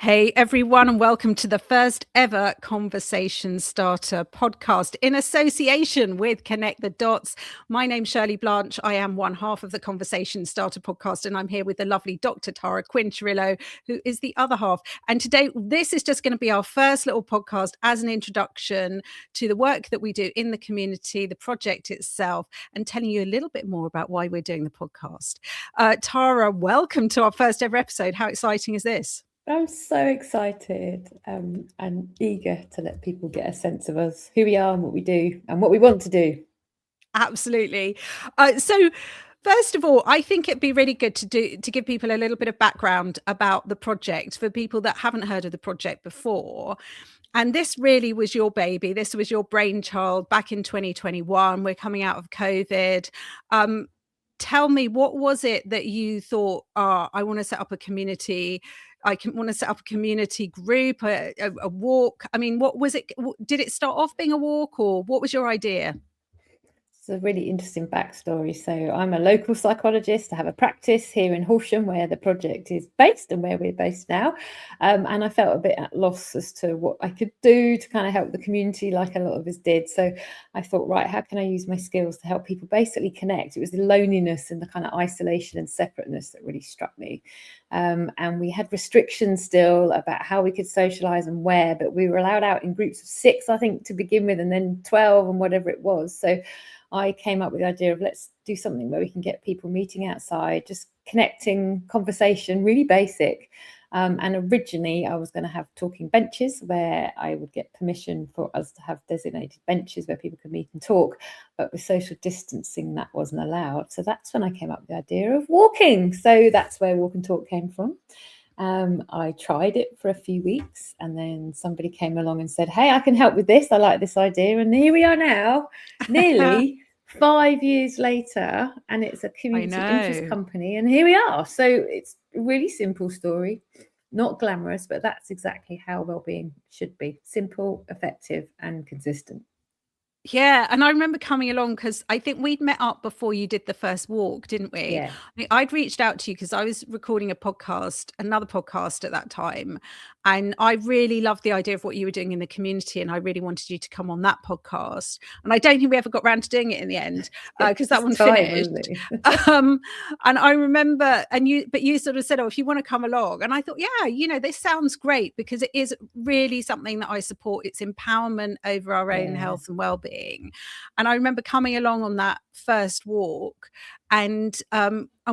Hey everyone, and welcome to the first ever Conversation Starter podcast in association with Connect the Dots. My name's Shirley Blanch. I am one half of the Conversation Starter podcast, and I'm here with the lovely Dr. Tara Quinn, who is the other half. And today, this is just going to be our first little podcast as an introduction to the work that we do in the community, the project itself, and telling you a little bit more about why we're doing the podcast. Tara, welcome to our first ever episode. How exciting is this? I'm so excited and eager to let people get a sense of us, who we are and what we do and what we want to do. Absolutely. So first of all, I think it'd be really good to give people a little bit of background about the project for people that haven't heard of the project before. And this really was your baby. This was your brainchild back in 2021. We're coming out of COVID. Tell me, what was it that you thought, I want to set up a community? Want to set up a community group, a walk. I mean, what was it? Did it start off being a walk, or what was your idea? It's a really interesting backstory. So I'm a local psychologist. I have a practice here in Horsham where the project is based and where we're based now. And I felt a bit at loss as to what I could do to kind of help the community like a lot of us did. So I thought, right, how can I use my skills to help people basically connect? It was the loneliness and the kind of isolation and separateness that really struck me. And we had restrictions still about how we could socialize and where, but we were allowed out in groups of 6, I think, to begin with, and then 12 and whatever it was. So I came up with the idea of let's do something where we can get people meeting outside, just connecting, conversation, really basic. And originally I was going to have talking benches where I would get permission for us to have designated benches where people could meet and talk. But with social distancing, that wasn't allowed. So that's when I came up with the idea of walking. So that's where Walk and Talk came from. I tried it for a few weeks and then somebody came along and said, hey, I can help with this. I like this idea. And here we are now, nearly 5 years later, and it's a community interest company. And here we are. So it's a really simple story, not glamorous, but that's exactly how wellbeing should be. Simple, effective, and consistent. Yeah, and I remember coming along because I think we'd met up before you did the first walk, didn't we? Yeah. I'd reached out to you because I was recording another podcast at that time. And I really loved the idea of what you were doing in the community. And I really wanted you to come on that podcast. And I don't think we ever got around to doing it in the end because that one finished. And I remember, but you sort of said, oh, if you want to come along. And I thought, yeah, this sounds great because it is really something that I support. It's empowerment over our own health and well-being. And I remember coming along on that first walk and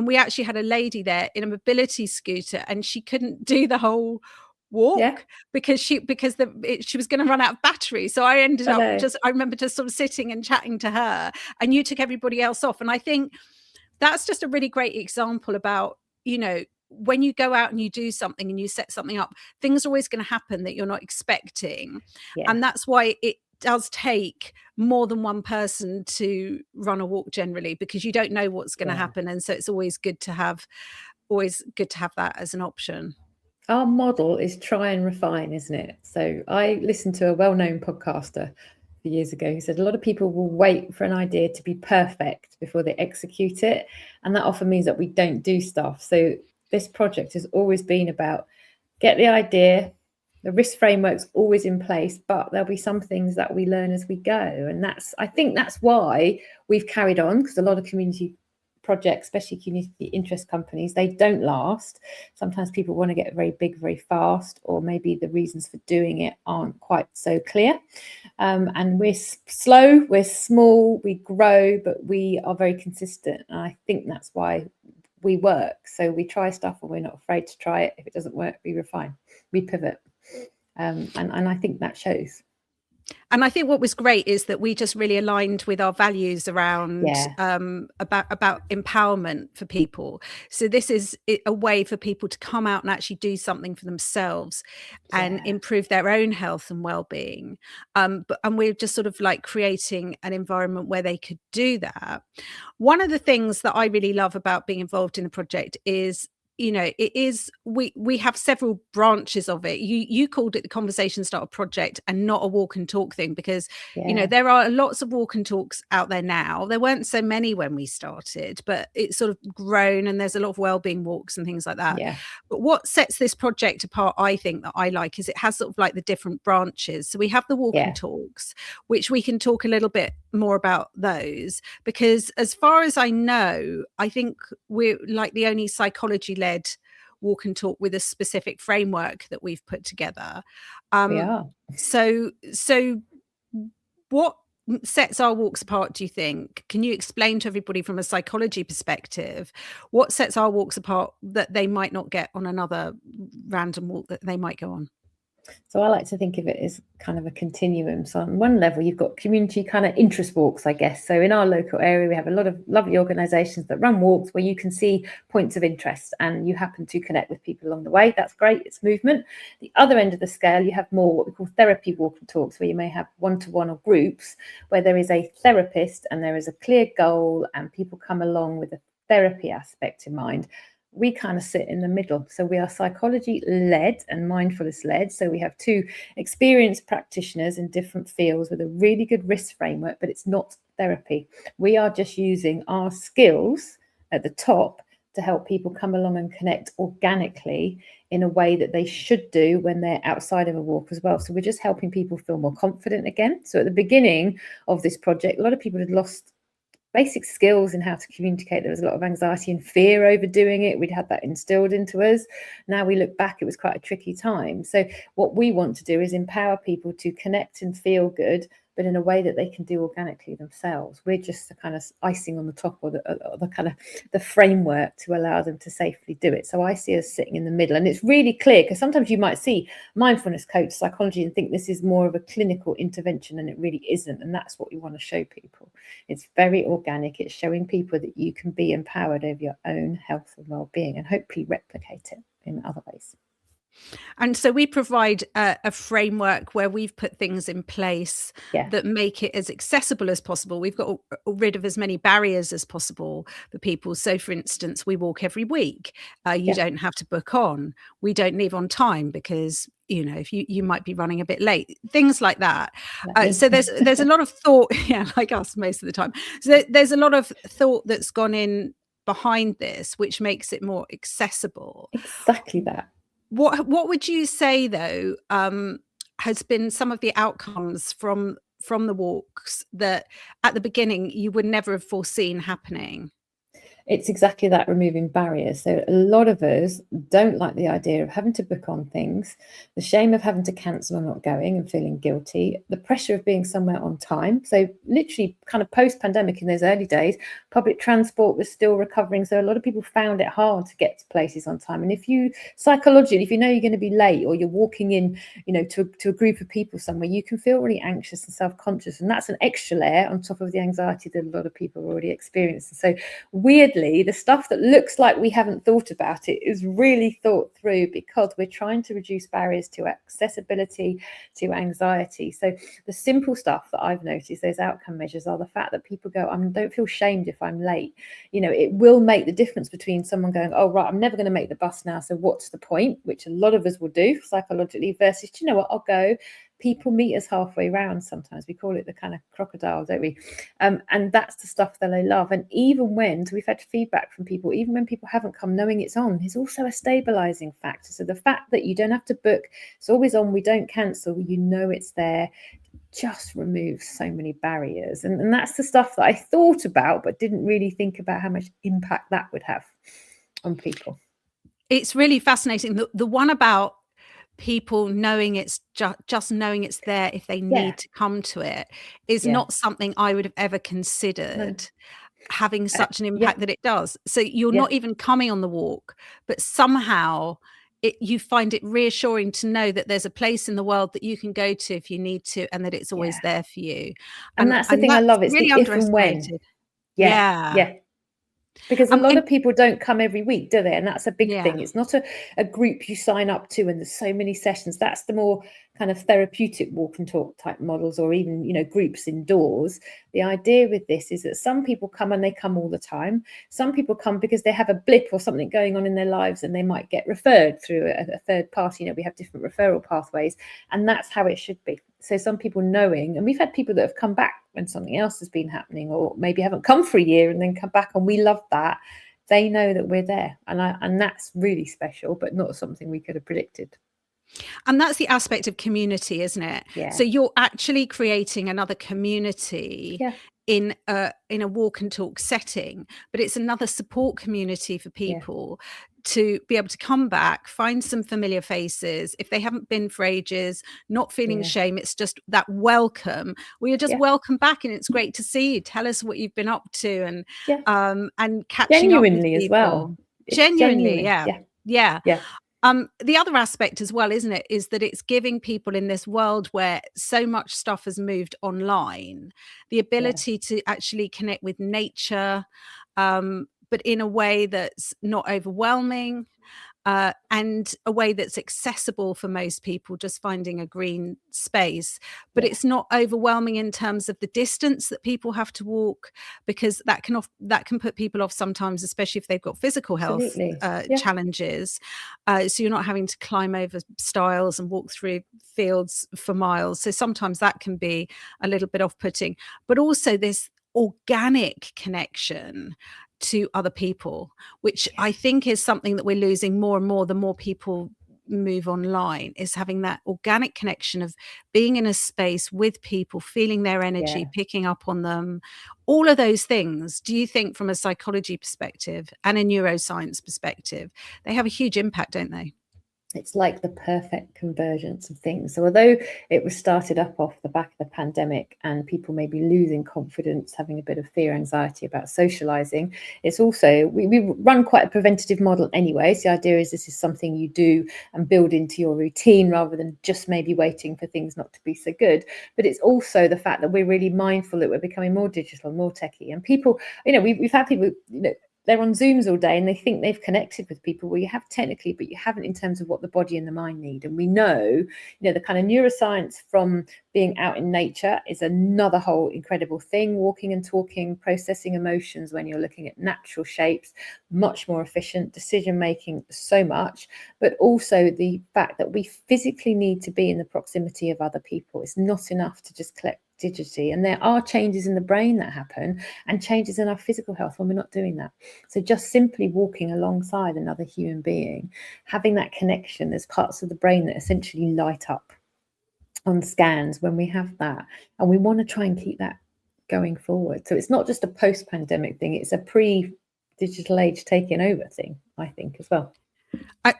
we actually had a lady there in a mobility scooter and she couldn't do the whole walk because she was going to run out of battery. So I ended up I remember just sort of sitting and chatting to her and you took everybody else off. And I think that's just a really great example about, when you go out and you do something and you set something up, things are always going to happen that you're not expecting. And that's why it does take more than one person to run a walk generally, because you don't know what's going to happen. And so it's always good to have that as an option. Our model is try and refine, isn't it? So I listened to a well-known podcaster a few years ago who said a lot of people will wait for an idea to be perfect before they execute it. And that often means that we don't do stuff. So this project has always been about get the idea, the risk framework's always in place, but there'll be some things that we learn as we go. And I think that's why we've carried on, because a lot of community projects, especially community interest companies, they don't last. Sometimes people want to get very big, very fast, or maybe the reasons for doing it aren't quite so clear. And we're slow, we're small, we grow, but we are very consistent. And I think that's why we work. So we try stuff and we're not afraid to try it. If it doesn't work, we refine, we pivot. And I think that shows. And I think what was great is that we just really aligned with our values around about empowerment for people. So this is a way for people to come out and actually do something for themselves and improve their own health and well-being. And we're just sort of like creating an environment where they could do that. One of the things that I really love about being involved in the project is you know, it is, we have several branches of it. You called it the conversation starter project and not a walk and talk thing, because you know, there are lots of walk and talks out there now. There weren't so many when we started, but it's sort of grown, and there's a lot of wellbeing walks and things like that. But what sets this project apart, I think, that I like, is it has sort of like the different branches. So we have the walk and talks, which we can talk a little bit more about those, because as far as I know, I think we're like the only psychology led walk and talk with a specific framework that we've put together. We are. So what sets our walks apart, do you think? Can you explain to everybody from a psychology perspective what sets our walks apart that they might not get on another random walk that they might go on? So I like to think of it as kind of a continuum. So on one level, you've got community kind of interest walks, I guess. So in our local area, we have a lot of lovely organisations that run walks where you can see points of interest and you happen to connect with people along the way. That's great. It's movement. The other end of the scale, you have more what we call therapy walk and talks, where you may have one-to-one or groups where there is a therapist and there is a clear goal and people come along with a therapy aspect in mind. We kind of sit in the middle. So we are psychology led and mindfulness led. So we have two experienced practitioners in different fields with a really good risk framework, but it's not therapy. We are just using our skills at the top to help people come along and connect organically in a way that they should do when they're outside of a walk as well. So we're just helping people feel more confident again. So at the beginning of this project, a lot of people had lost basic skills in how to communicate. There was a lot of anxiety and fear over doing it. We'd had that instilled into us. Now we look back, it was quite a tricky time. So what we want to do is empower people to connect and feel good, but in a way that they can do organically themselves. We're just the kind of icing on the top, or the kind of the framework to allow them to safely do it. So I see us sitting in the middle, and it's really clear, because sometimes you might see mindfulness coach psychology and think this is more of a clinical intervention, and it really isn't. And that's what we want to show people. It's very organic. It's showing people that you can be empowered over your own health and well-being, and hopefully replicate it in other ways. And so we provide a framework where we've put things in place that make it as accessible as possible. We've got rid of as many barriers as possible for people. So, for instance, we walk every week. You don't have to book on. We don't leave on time because, you know, if you might be running a bit late, things like that. So there's a lot of thought, like us most of the time. So there's a lot of thought that's gone in behind this, which makes it more accessible. Exactly that. What would you say, though, has been some of the outcomes from the walks that at the beginning you would never have foreseen happening? It's exactly that, removing barriers. So a lot of us don't like the idea of having to book on things, the shame of having to cancel or not going and feeling guilty, the pressure of being somewhere on time. So literally kind of post-pandemic, in those early days, public transport was still recovering. So a lot of people found it hard to get to places on time. And if you psychologically, if you know you're going to be late, or you're walking in, you know, to a group of people somewhere, you can feel really anxious and self-conscious. And that's an extra layer on top of the anxiety that a lot of people are already experiencing. So weirdly, the stuff that looks like we haven't thought about it is really thought through, because we're trying to reduce barriers to accessibility, to anxiety. So the simple stuff that I've noticed, those outcome measures, are the fact that people go, I don't feel shamed if I'm late. You know, it will make the difference between someone going, oh, right, I'm never going to make the bus now, so what's the point? Which a lot of us will do psychologically, versus, do you know what, I'll go. People meet us halfway round sometimes. We call it the kind of crocodile, don't we? And that's the stuff that I love. And even when, so we've had feedback from people, even when people haven't come, knowing it's on is also a stabilizing factor. So the fact that you don't have to book, it's always on, we don't cancel, you know it's there, just removes so many barriers. And that's the stuff that I thought about, but didn't really think about how much impact that would have on people. It's really fascinating. The one about people knowing it's just knowing it's there if they need to come to it is not something I would have ever considered having such an impact that it does. So you're not even coming on the walk, but somehow you find it reassuring to know that there's a place in the world that you can go to if you need to, and that it's always there for you. And that's the thing I love. It's really the if and when. Yeah. Because a lot And of people don't come every week, do they? And that's a big yeah, thing. It's not a group you sign up to and there's so many sessions. That's the more kind of therapeutic walk and talk type models, or even, you know, groups indoors. The idea with this is that some people come and they come all the time. Some people come because they have a blip or something going on in their lives and they might get referred through a third party. You know, we have different referral pathways, and that's how it should be. So some people knowing, and we've had people that have come back when something else has been happening, or maybe haven't come for a year and then come back, and we love that. They know that we're there, and that's really special, but not something we could have predicted. And that's the aspect of community, isn't it? Yeah. So you're actually creating another community Yeah. in a walk and talk setting, but it's another support community for people to be able to come back, find some familiar faces if they haven't been for ages, not feeling shame. It's just that welcome. We are just welcome back, and it's great to see you. Tell us what you've been up to, and catching Genuinely up with as well. people. Genuinely, Yeah. yeah. Yeah. The other aspect as well, isn't it, is that it's giving people in this world where so much stuff has moved online, the ability to actually connect with nature, but in a way that's not overwhelming, and a way that's accessible for most people, just finding a green space. But it's not overwhelming in terms of the distance that people have to walk, because that can put people off sometimes, especially if they've got physical health challenges. So you're not having to climb over stiles and walk through fields for miles. So sometimes that can be a little bit off-putting. But also this organic connection to other people, which I think is something that we're losing more and more the more people move online, is having that organic connection of being in a space with people, feeling their energy, picking up on them, all of those things. Do you think from a psychology perspective and a neuroscience perspective, they have a huge impact, don't they? It's like the perfect convergence of things. So although it was started up off the back of the pandemic and people may be losing confidence, having a bit of fear, anxiety about socializing, it's also, we run quite a preventative model anyway. So the idea is this is something you do and build into your routine rather than just maybe waiting for things not to be so good. But it's also the fact that we're really mindful that we're becoming more digital, more techie. And people, you know, we've had people, you know, they're on Zooms all day and they think they've connected with people. Well, you have technically, but you haven't in terms of what the body and the mind need. And we know, you know, the kind of neuroscience from being out in nature is another whole incredible thing. Walking and talking, processing emotions when you're looking at natural shapes, much more efficient, decision making so much, but also the fact that we physically need to be in the proximity of other people. It's not enough to just collect digitally, and there are changes in the brain that happen and changes in our physical health when we're not doing that. So just simply walking alongside another human being, having that connection, there's parts of the brain that essentially light up on scans when we have that, and we want to try and keep that going forward. So it's not just a post-pandemic thing, it's a pre-digital age taking over thing, I think, as well.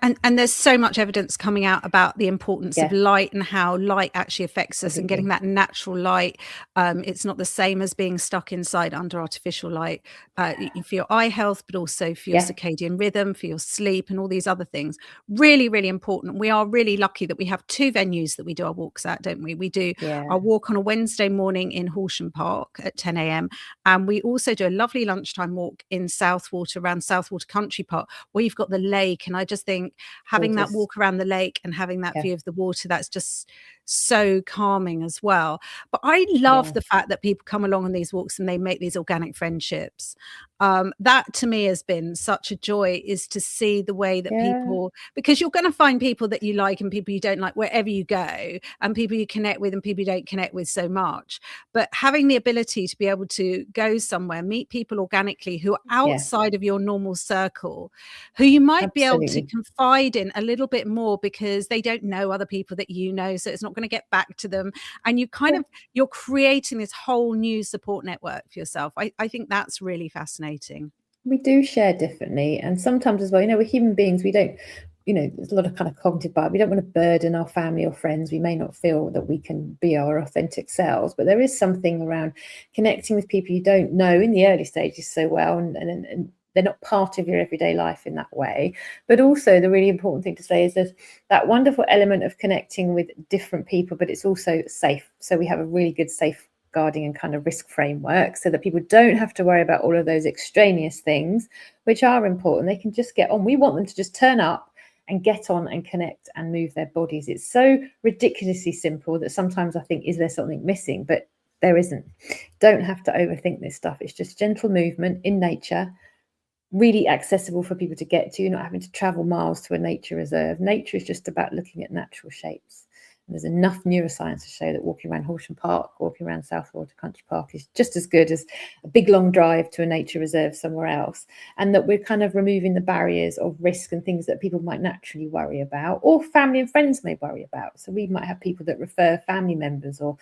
And there's so much evidence coming out about the importance of light and how light actually affects us, and getting that natural light. It's not the same as being stuck inside under artificial light, for your eye health, but also for your circadian rhythm, for your sleep, and all these other things. Really, really important. We are really lucky that we have two venues that we do our walks at, don't we? We do our walk on a Wednesday morning in Horsham Park at 10 a.m. And we also do a lovely lunchtime walk in Southwater, around Southwater Country Park, where you've got the lake. And I just think having that walk around the lake and having that view of the water, that's just so calming as well. But I love the fact that people come along on these walks and they make these organic friendships. That to me has been such a joy, is to see the way that people, because you're going to find people that you like and people you don't like wherever you go, and people you connect with and people you don't connect with so much. But having the ability to be able to go somewhere, meet people organically who are outside of your normal circle, who you might be able to confide in a little bit more because they don't know other people that you know, so it's not going to get back to them, and you kind of, you're creating this whole new support network for yourself. I think that's really fascinating. We do share differently, and sometimes as well, you know, we're human beings, we don't, you know, there's a lot of kind of cognitive bias. We don't want to burden our family or friends. We may not feel that we can be our authentic selves, but there is something around connecting with people you don't know in the early stages so well, and they're not part of your everyday life in that way. But also the really important thing to say is there's that wonderful element of connecting with different people, but it's also safe. So we have a really good safe safeguarding and kind of risk framework so that people don't have to worry about all of those extraneous things, which are important. They can just get on. We want them to just turn up and get on and connect and move their bodies. It's so ridiculously simple that sometimes I think, is there something missing? But there isn't. Don't have to overthink this stuff. It's just gentle movement in nature, really accessible for people to get to. You're not having to travel miles to a nature reserve. Nature is just about looking at natural shapes. And there's enough neuroscience to show that walking around Horsham Park, walking around Southwater Country Park is just as good as a big long drive to a nature reserve somewhere else. And that we're kind of removing the barriers of risk and things that people might naturally worry about, or family and friends may worry about. So we might have people that refer family members, or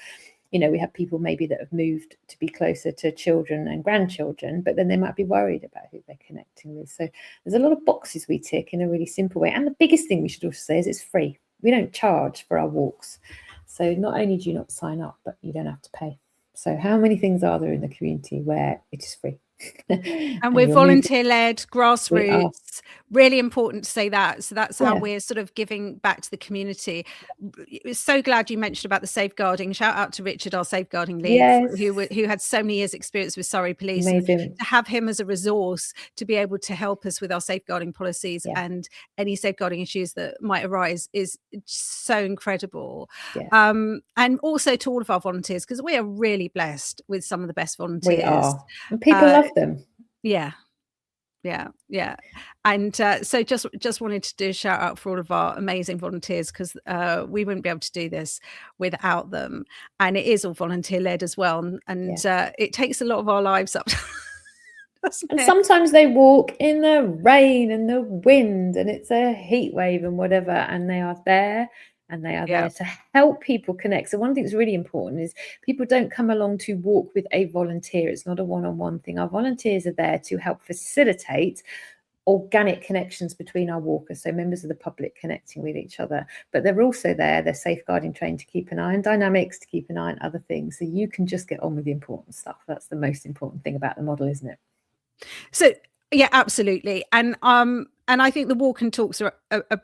we have people maybe that have moved to be closer to children and grandchildren, but then they might be worried about who they're connecting with. So there's a lot of boxes we tick in a really simple way. And the biggest thing we should also say is it's free. We don't charge for our walks. So not only do you not sign up, but you don't have to pay. So how many things are there in the community where it is free? And we're volunteer-led, grassroots. Really important to say that. So that's how we're sort of giving back to the community. So glad you mentioned about the safeguarding. Shout out to Richard, our safeguarding lead, who had so many years experience with Surrey Police. Amazing. To have him as a resource to be able to help us with our safeguarding policies and any safeguarding issues that might arise is so incredible. And also to all of our volunteers, because we are really blessed with some of the best volunteers. We are. And people love them. Yeah. And so just wanted to do a shout out for all of our amazing volunteers, because we wouldn't be able to do this without them. And it is all volunteer led as well, and it takes a lot of our lives up. And sometimes they walk in the rain and the wind and it's a heat wave and whatever, and they are there. And they are there to help people connect. So one thing that's really important is people don't come along to walk with a volunteer. It's not a one-on-one thing. Our volunteers are there to help facilitate organic connections between our walkers, so members of the public connecting with each other. But they're also there, they're safeguarding trained to keep an eye on dynamics, to keep an eye on other things. So you can just get on with the important stuff. That's the most important thing about the model, isn't it? So yeah, absolutely. And I think the walk and talks are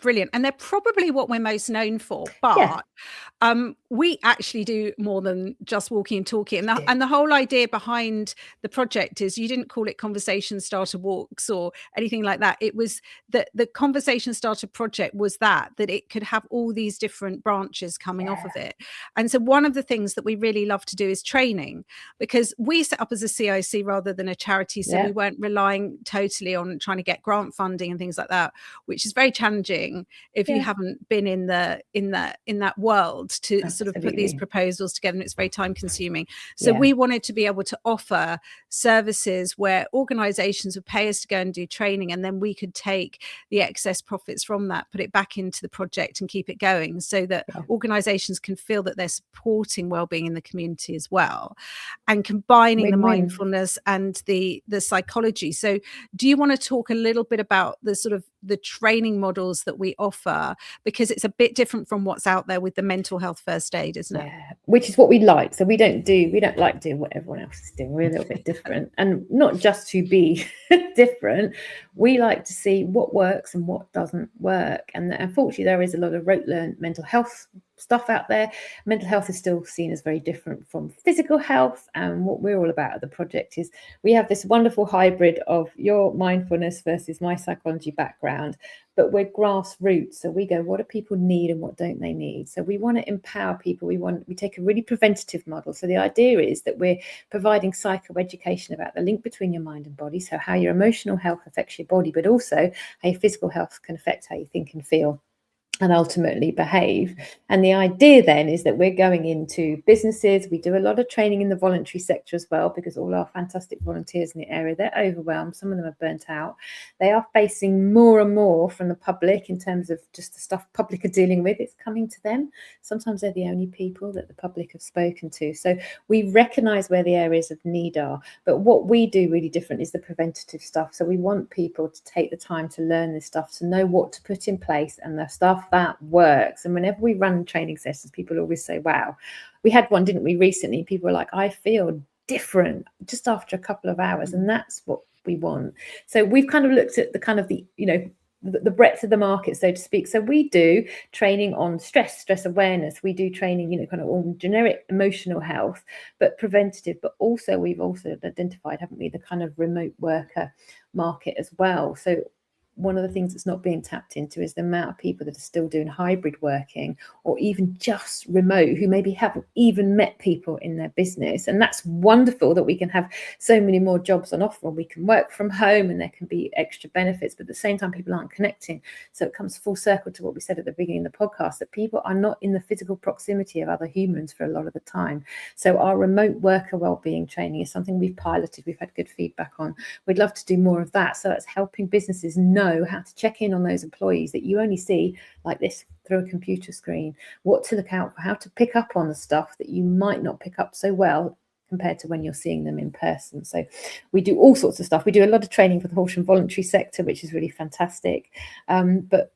brilliant, and they're probably what we're most known for. But we actually do more than just walking and talking. And the whole idea behind the project is you didn't call it conversation starter walks or anything like that. It was that the conversation starter project was that it could have all these different branches coming off of it. And so one of the things that we really love to do is training, because we set up as a CIC rather than a charity. So we weren't relying totally on trying to get grant funding and things like that, which is very challenging if you haven't been in that world to sort of put these proposals together, and it's very time consuming. So we wanted to be able to offer services where organizations would pay us to go and do training, and then we could take the excess profits from that, put it back into the project and keep it going, so that organizations can feel that they're supporting wellbeing in the community as well, and combining the mindfulness and the psychology. So do you want to talk a little bit about the sort of the training models that we offer, because it's a bit different from what's out there with the mental health first aid, isn't it? Which is what we like. So we don't like doing what everyone else is doing. We're a little bit different, and not just to be different. We like to see what works and what doesn't work. And unfortunately, there is a lot of rote learned mental health stuff out there. Mental health is still seen as very different from physical health, and what we're all about at the project is we have this wonderful hybrid of your mindfulness versus my psychology background, but we're grassroots. So we go, what do people need and what don't they need? So we want to empower people. We take a really preventative model. So the idea is that we're providing psychoeducation about the link between your mind and body, so how your emotional health affects your body, but also how your physical health can affect how you think and feel and ultimately behave. And the idea then is that we're going into businesses. We do a lot of training in the voluntary sector as well, because all our fantastic volunteers in the area, they're overwhelmed. Some of them are burnt out. They are facing more and more from the public in terms of just the stuff public are dealing with. It's coming to them. Sometimes they're the only people that the public have spoken to. So we recognise where the areas of need are. But what we do really different is the preventative stuff. So we want people to take the time to learn this stuff, to know what to put in place and the stuff that works. And whenever we run training sessions, people always say, wow, we had one, didn't we, recently? People were like, I feel different just after a couple of hours. And that's what we want. So we've kind of looked at the the breadth of the market, so to speak. So we do training on stress awareness. We do training, kind of on generic emotional health, but preventative. But also we've also identified, haven't we, the kind of remote worker market as well. So one of the things that's not being tapped into is the amount of people that are still doing hybrid working or even just remote, who maybe haven't even met people in their business. And that's wonderful that we can have so many more jobs on offer, and we can work from home and there can be extra benefits, but at the same time people aren't connecting. So it comes full circle to what we said at the beginning of the podcast, that people are not in the physical proximity of other humans for a lot of the time. So our remote worker wellbeing training is something we've piloted, we've had good feedback on. We'd love to do more of that. So that's helping businesses know how to check in on those employees that you only see like this through a computer screen, what to look out for, how to pick up on the stuff that you might not pick up so well compared to when you're seeing them in person. So we do all sorts of stuff. We do a lot of training for the Horsham voluntary sector, which is really fantastic. But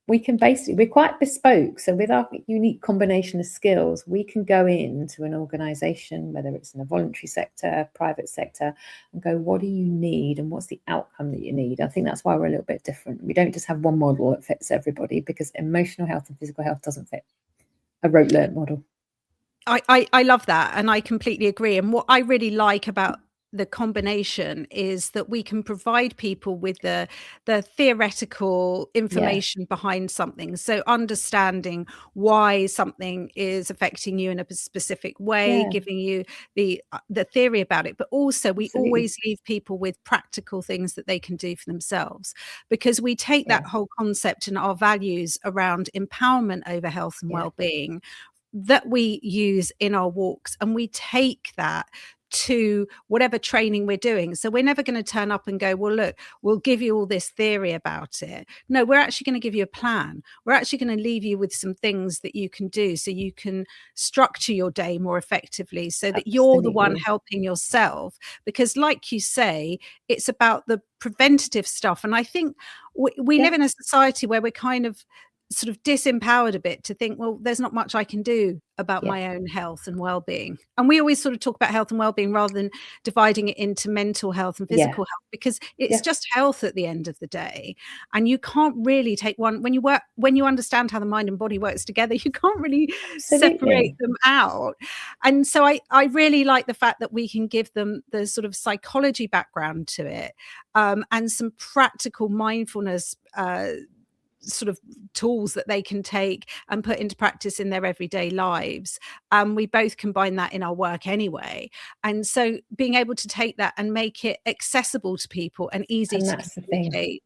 we can basically, we're quite bespoke. So with our unique combination of skills, we can go into an organisation, whether it's in the voluntary sector, private sector, and go, what do you need and what's the outcome that you need? I think that's why we're a little bit different. We don't just have one model that fits everybody, because emotional health and physical health doesn't fit a rote learnt model. I love that, and I completely agree. And what I really like about the combination is that we can provide people with the theoretical information behind something. So understanding why something is affecting you in a specific way, giving you the theory about it, but also we always leave people with practical things that they can do for themselves, because we take that whole concept and our values around empowerment over health and well-being that we use in our walks, and we take that to whatever training we're doing. So we're never going to turn up and go, well, look, we'll give you all this theory about it. No, we're actually going to give you a plan. We're actually going to leave you with some things that you can do so you can structure your day more effectively, so that you're the one helping yourself. Because like you say, it's about the preventative stuff. And I think we live in a society where we're kind of sort of disempowered a bit to think, well, there's not much I can do about my own health and well-being. And we always sort of talk about health and well-being rather than dividing it into mental health and physical health, because it's just health at the end of the day. And you can't really take one, when you understand how the mind and body works together, you can't really separate them out. And so I really like the fact that we can give them the sort of psychology background to it, and some practical mindfulness sort of tools that they can take and put into practice in their everyday lives. We both combine that in our work anyway. And so being able to take that and make it accessible to people and easy to communicate,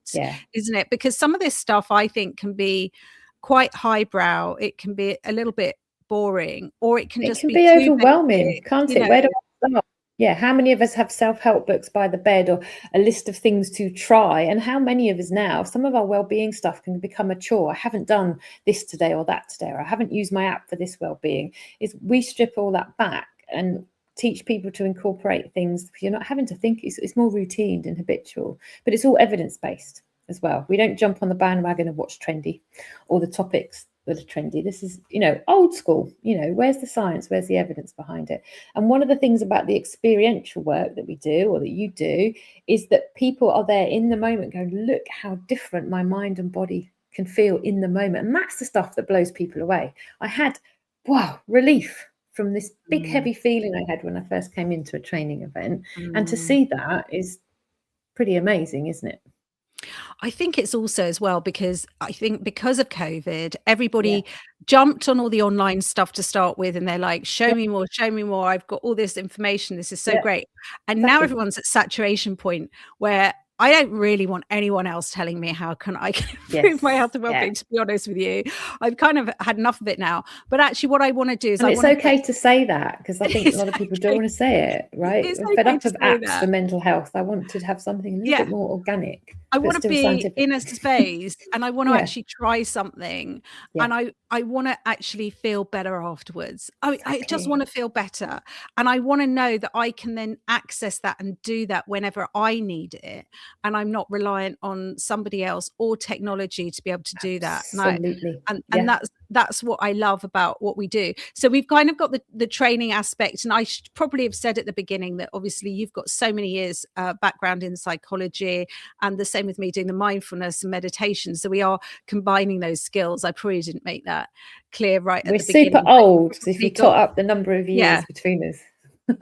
isn't it? Because some of this stuff I think can be quite highbrow. It can be a little bit boring, or it can just be overwhelming, can't it? Where do I start? Yeah, how many of us have self-help books by the bed, or a list of things to try? And how many of us now, some of our well-being stuff can become a chore. I haven't done this today or that today, or I haven't used my app for this well-being. Is we strip all that back and teach people to incorporate things. You're not having to think, it's more routine and habitual, but it's all evidence-based as well. We don't jump on the bandwagon of what's trendy or the topics that are trendy. This is, old school. Where's the science? Where's the evidence behind it? And one of the things about the experiential work that we do, or that you do, is that people are there in the moment going, look how different my mind and body can feel in the moment. And that's the stuff that blows people away. I had, relief from this big, heavy feeling I had when I first came into a training event. And to see that is pretty amazing, isn't it? I think it's also as well because of COVID, everybody jumped on all the online stuff to start with, and they're like, show me more, I've got all this information, this is so great. And now everyone's at saturation point where I don't really want anyone else telling me how can I improve my health and well-being, to be honest with you. I've kind of had enough of it now. But actually what I want to do is, and it's okay to say that, because I think a lot of people don't want to say it, right? I'm fed up of apps for mental health. I want to have something a little bit more organic. I want to be in a space and I want to actually try something, and I want to actually feel better afterwards. I just want to feel better, and I want to know that I can then access that and do that whenever I need it. and I'm not reliant on somebody else or technology to be able to do that. Absolutely. And that's what I love about what we do. So we've kind of got the training aspect, and I should probably have said at the beginning that obviously you've got so many years background in psychology, and the same with me doing the mindfulness and meditation. So we are combining those skills. I probably didn't make that clear right at the beginning. We're super old, so if you tot up the number of years between us.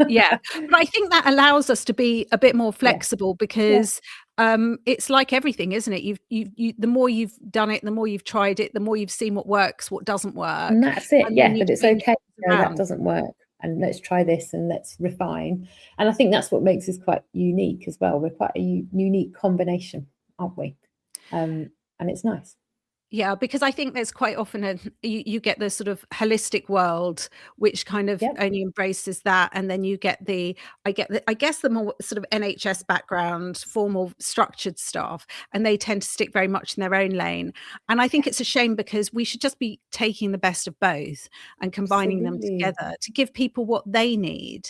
Yeah, but I think that allows us to be a bit more flexible, because it's like everything, isn't it? You the more you've done it, the more you've tried it, the more you've seen what works, what doesn't work. And that's it. And But it's okay. No, that doesn't work, and let's try this and let's refine. And I think that's what makes us quite unique as well. We're quite a unique combination, aren't we? And it's nice. Yeah, because I think there's quite often you get the sort of holistic world, which kind of only embraces that, and then you get I guess the more sort of NHS background, formal structured staff, and they tend to stick very much in their own lane. And I think it's a shame, because we should just be taking the best of both and combining them together to give people what they need.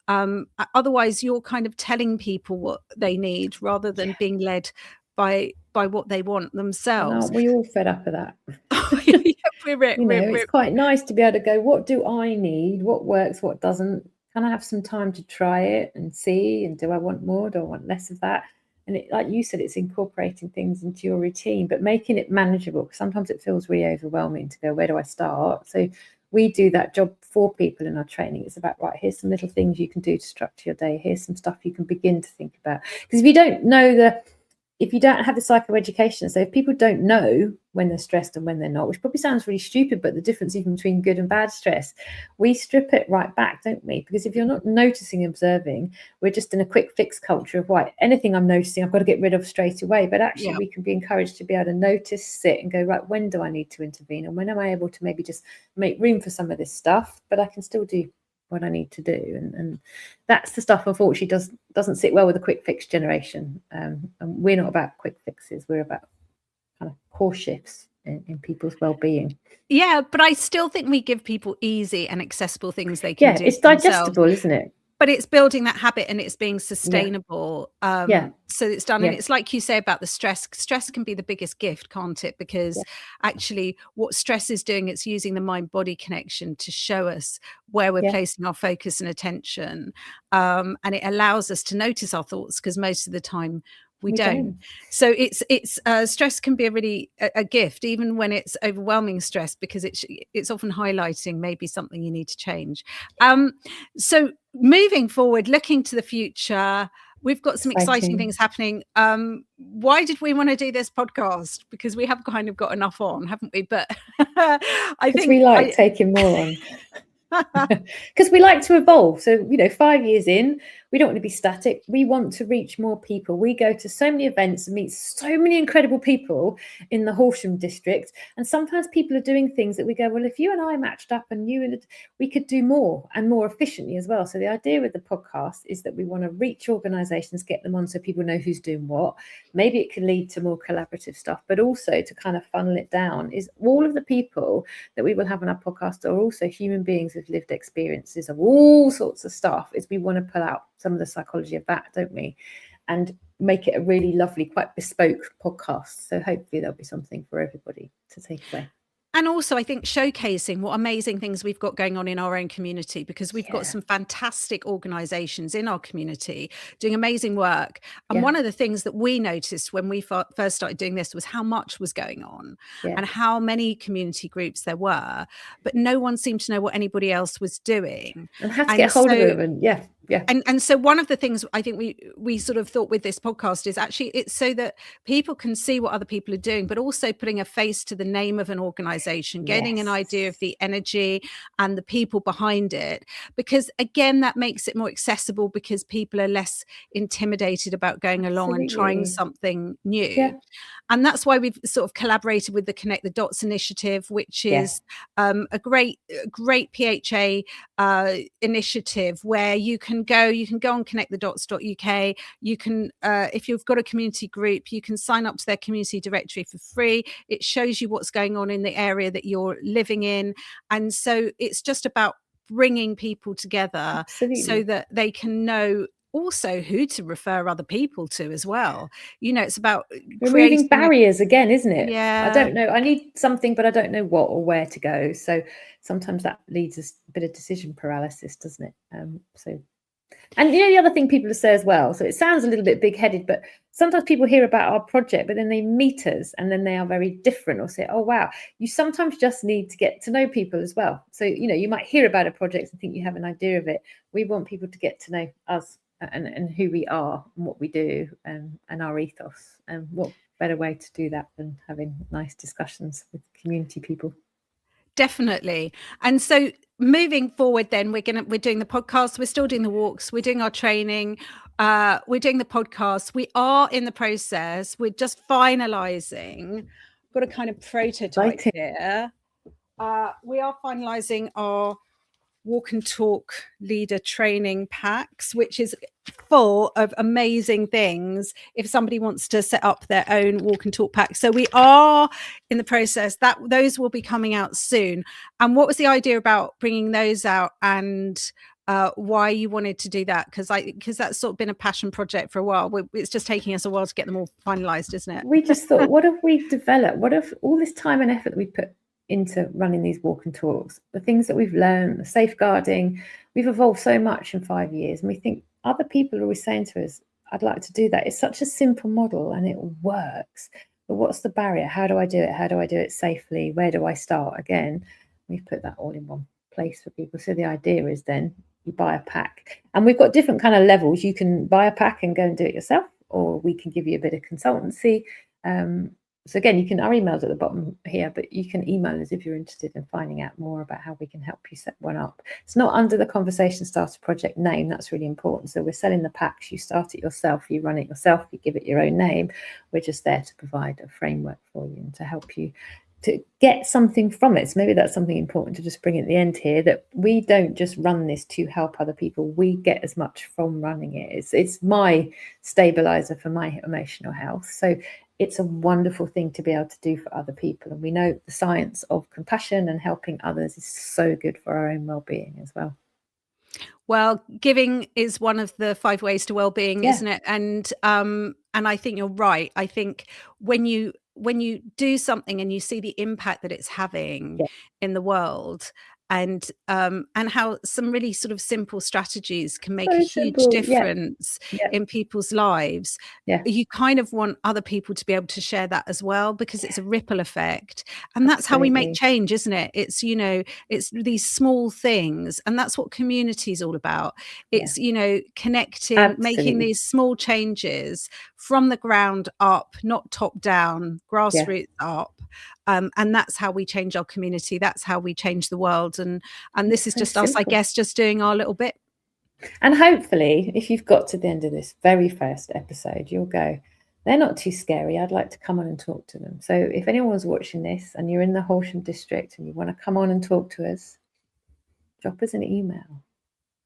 Otherwise, you're kind of telling people what they need rather than being led by what they want themselves. Aren't we all fed up of that? It's quite nice to be able to go, what do I need? What works? What doesn't? Can I have some time to try it and see? And do I want more? Do I want less of that? And like you said, it's incorporating things into your routine, but making it manageable. Sometimes it feels really overwhelming to go, where do I start? So we do that job for people in our training. It's about, right, here's some little things you can do to structure your day. Here's some stuff you can begin to think about. Because if you don't know if you don't have the psychoeducation, so if people don't know when they're stressed and when they're not, which probably sounds really stupid, but the difference even between good and bad stress, we strip it right back, don't we? Because if you're not noticing, observing, we're just in a quick fix culture of, right, anything I'm noticing, I've got to get rid of straight away. But actually, we can be encouraged to be able to notice, sit and go, right, when do I need to intervene? And when am I able to maybe just make room for some of this stuff, but I can still do what I need to do, and that's the stuff, unfortunately, doesn't sit well with the quick fix generation. And we're not about quick fixes. We're about kind of core shifts in people's well-being. Yeah, but I still think we give people easy and accessible things they can do. It's digestible, isn't it? But it's building that habit, and it's being sustainable. So it's done. And it's like you say about the stress. Stress can be the biggest gift, can't it? Because actually what stress is doing, it's using the mind-body connection to show us where we're placing our focus and attention. And it allows us to notice our thoughts, because most of the time we don't. So it's stress can be a gift, even when it's overwhelming stress, because it's often highlighting maybe something you need to change. So moving forward, looking to the future, we've got some exciting things happening. Why did we want to do this podcast? Because we have kind of got enough on, haven't we? But I think we like taking more on. Because we like to evolve. So 5 years in, we don't want to be static. We want to reach more people. We go to so many events and meet so many incredible people in the Horsham district, and sometimes people are doing things that we go, well, if you and I matched up and we could do more and more efficiently as well. So the idea with the podcast is that we want to reach organizations, get them on so people know who's doing what. Maybe it can lead to more collaborative stuff, but also to kind of funnel it down is all of the people that we will have on our podcast are also human beings with lived experiences of all sorts of stuff. Is we want to pull out some of the psychology of that, don't we, and make it a really lovely, quite bespoke podcast. So hopefully there'll be something for everybody to take away. And also, I think showcasing what amazing things we've got going on in our own community, because we've got some fantastic organisations in our community doing amazing work. And one of the things that we noticed when we first started doing this was how much was going on and how many community groups there were, but no one seemed to know what anybody else was doing. And had to get hold of them. And so one of the things I think we sort of thought with this podcast is actually it's so that people can see what other people are doing, but also putting a face to the name of an organization, getting an idea of the energy and the people behind it, because again, that makes it more accessible, because people are less intimidated about going along and trying something new. And that's why we've sort of collaborated with the Connect the Dots initiative, which is a great PHA initiative where you can go on connectthedots.uk. You can, if you've got a community group, you can sign up to their community directory for free. It shows you what's going on in the area that you're living in. And so it's just about bringing people together so that they can know also who to refer other people to as well. It's about removing barriers again, isn't it? Yeah. I don't know. I need something, but I don't know what or where to go. So sometimes that leads us a bit of decision paralysis, doesn't it? And the other thing people say as well, so it sounds a little bit big-headed, but sometimes people hear about our project, but then they meet us and then they are very different, or say, oh, wow, you sometimes just need to get to know people as well. So, you might hear about a project and think you have an idea of it. We want people to get to know us and who we are and what we do and our ethos. And what better way to do that than having nice discussions with community people? Definitely. And so moving forward, then we're doing the podcast, we're still doing the walks, we're doing our training, we're doing the podcast. We are in the process. We're just finalizing. Got a kind of prototype here. We are finalizing our walk and talk leader training packs, which is full of amazing things if somebody wants to set up their own walk and talk pack. So we are in the process that those will be coming out soon. And what was the idea about bringing those out, and why you wanted to do that? Because that's sort of been a passion project for a while. It's just taking us a while to get them all finalized, isn't it? We just thought, what have we developed? What if all this time and effort that we put into running these walk and talks, the things that we've learned, the safeguarding, we've evolved so much in 5 years, and we think other people are always saying to us, I'd like to do that. It's such a simple model and it works, but what's the barrier? How do I do it? How do I do it safely? Where do I start? Again, we've put that all in one place for people. So the idea is then you buy a pack, and we've got different kind of levels. You can buy a pack and go and do it yourself, or we can give you a bit of consultancy. So again, our email's at the bottom here, but you can email us if you're interested in finding out more about how we can help you set one up. It's not under the Conversation Starter Project name. That's really important. So we're selling the packs. You start it yourself. You run it yourself. You give it your own name. We're just there to provide a framework for you and to help you to get something from it. So maybe that's something important to just bring at the end here, that we don't just run this to help other people. We get as much from running it. It's my stabilizer for my emotional health. So it's a wonderful thing to be able to do for other people. And we know the science of compassion and helping others is so good for our own well-being as well. Well, giving is one of the 5 ways to well-being, isn't it? And I think you're right. I think when you do something and you see the impact that it's having in the world, and how some really sort of simple strategies can make a huge difference in people's lives. You kind of want other people to be able to share that as well, because it's a ripple effect, and that's how we make change, isn't it? It's it's these small things, and that's what community is all about. It's connecting, making these small changes from the ground up, not top down, grassroots up. And that's how we change our community. That's how we change the world. And this is just us, I guess, just doing our little bit. And hopefully, if you've got to the end of this very first episode, you'll go, they're not too scary. I'd like to come on and talk to them. So if anyone's watching this and you're in the Horsham district and you want to come on and talk to us, drop us an email.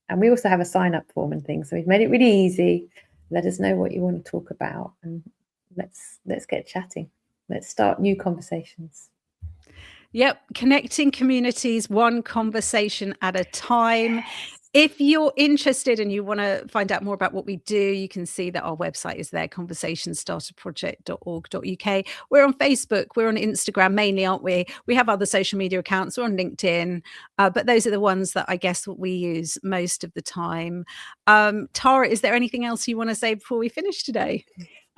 And we also have a sign-up form and things. So we've made it really easy. Let us know what you want to talk about, and let's get chatting. Let's start new conversations. Yep. Connecting communities, one conversation at a time. If you're interested and you want to find out more about what we do, you can see that our website is there, conversationstarterproject.org.uk. We're on Facebook, we're on Instagram mainly, aren't we? We have other social media accounts, we're on LinkedIn, but those are the ones that I guess we use most of the time. Tara, is there anything else you want to say before we finish today?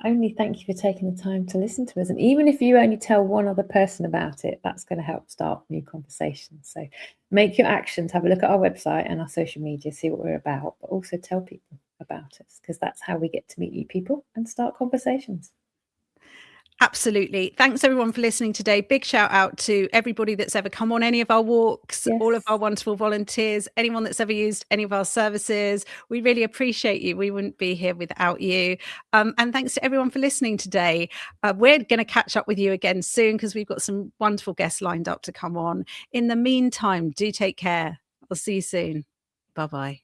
Only thank you for taking the time to listen to us. And even if you only tell one other person about it, that's going to help start new conversations. So make your actions, have a look at our website and our social media, see what we're about, but also tell people about us, because that's how we get to meet new people and start conversations. Absolutely. Thanks everyone for listening today. Big shout out to everybody that's ever come on any of our walks, all of our wonderful volunteers, anyone that's ever used any of our services. We really appreciate you. We wouldn't be here without you. And thanks to everyone for listening today. We're going to catch up with you again soon, because we've got some wonderful guests lined up to come on. In the meantime, do take care. I'll see you soon. Bye-bye.